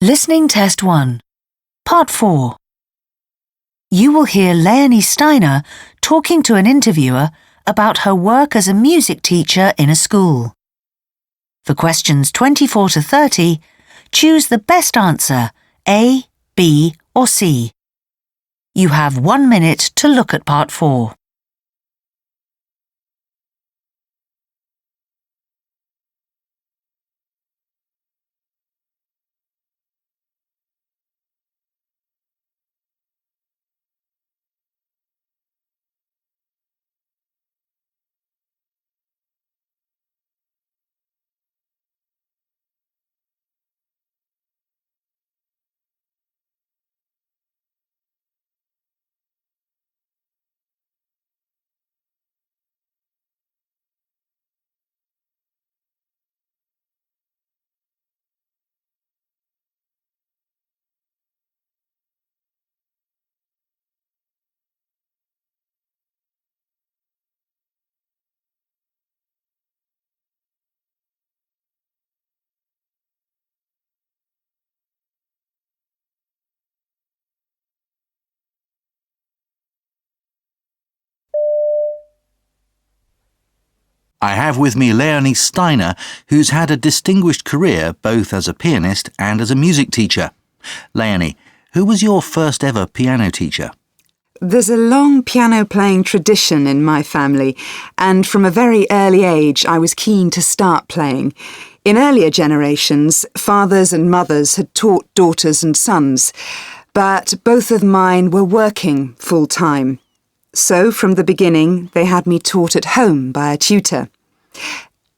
Listening Test 1, Part 4. You will hear Leonie Steiner talking to an interviewer about her work as a music teacher in a school. For questions 24 to 30, choose the best answer, A, B or C. You have 1 minute to look at Part 4. I have with me Leonie Steiner, who's had a distinguished career both as a pianist and as a music teacher. Leonie, who was your first ever piano teacher? There's a long piano-playing tradition in my family, and from a very early age I was keen to start playing. In earlier generations, fathers and mothers had taught daughters and sons, but both of mine were working full-time. So, from the beginning, they had me taught at home by a tutor.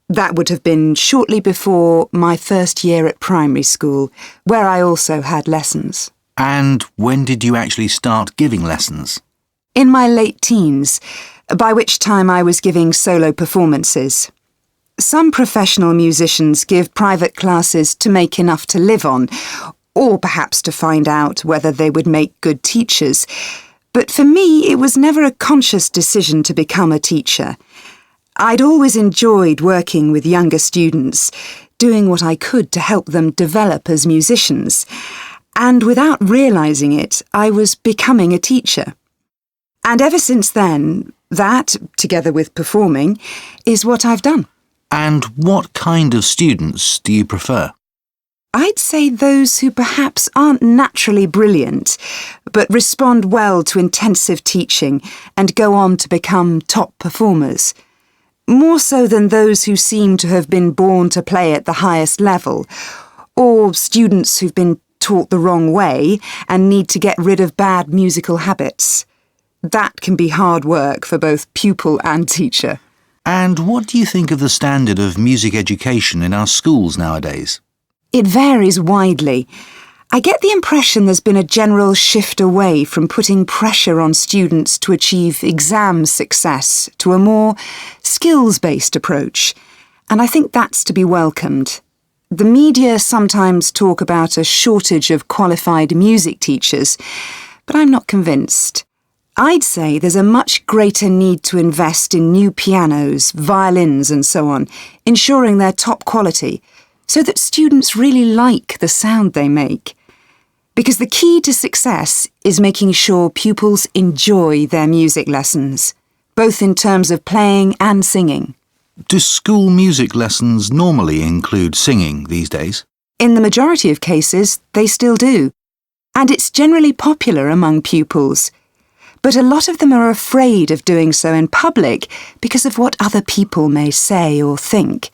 That would have been shortly before my first year at primary school, where I also had lessons. And when did you actually start giving lessons? In my late teens, by which time I was giving solo performances. Some professional musicians give private classes to make enough to live on, or perhaps to find out whether they would make good teachers. But for me, it was never a conscious decision to become a teacher. I'd always enjoyed working with younger students, doing what I could to help them develop as musicians. And without realising it, I was becoming a teacher. And ever since then, that, together with performing, is what I've done. And what kind of students do you prefer? I'd say those who perhaps aren't naturally brilliant, but respond well to intensive teaching and go on to become top performers. More so than those who seem to have been born to play at the highest level, or students who've been taught the wrong way and need to get rid of bad musical habits. That can be hard work for both pupil and teacher. And what do you think of the standard of music education in our schools nowadays? It varies widely. I get the impression there's been a general shift away from putting pressure on students to achieve exam success to a more skills-based approach, and I think that's to be welcomed. The media sometimes talk about a shortage of qualified music teachers, but I'm not convinced. I'd say there's a much greater need to invest in new pianos, violins and so on, ensuring they're top quality, so that students really like the sound they make. Because the key to success is making sure pupils enjoy their music lessons, both in terms of playing and singing. Do school music lessons normally include singing these days? In the majority of cases, they still do. And it's generally popular among pupils. But a lot of them are afraid of doing so in public because of what other people may say or think.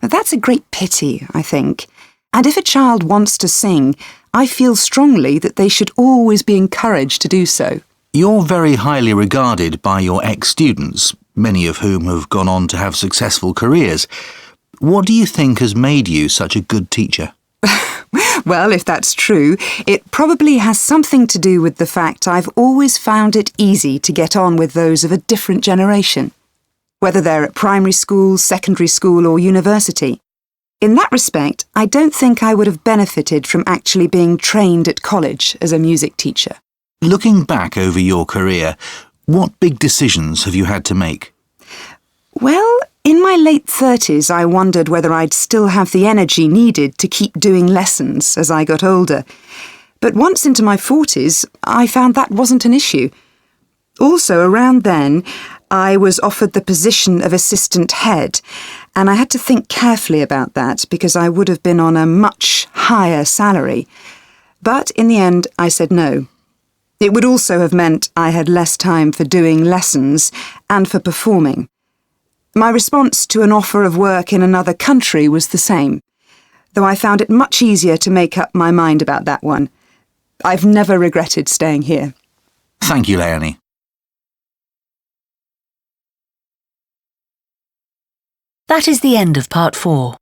That's a great pity, I think. And if a child wants to sing, I feel strongly that they should always be encouraged to do so. You're very highly regarded by your ex-students, many of whom have gone on to have successful careers. What do you think has made you such a good teacher? Well, if that's true, it probably has something to do with the fact I've always found it easy to get on with those of a different generation, whether they're at primary school, secondary school or university. In that respect, I don't think I would have benefited from actually being trained at college as a music teacher. Looking back over your career, what big decisions have you had to make? Well, In my late 30s, I wondered whether I'd still have the energy needed to keep doing lessons as I got older. But once into my 40s, I found that wasn't an issue. Also, around then, I was offered the position of assistant head, and I had to think carefully about that because I would have been on a much higher salary. But in the end, I said no. It would also have meant I had less time for doing lessons and for performing. My response to an offer of work in another country was the same, though I found it much easier to make up my mind about that one. I've never regretted staying here. Thank you, Leonie. That is the end of part 4.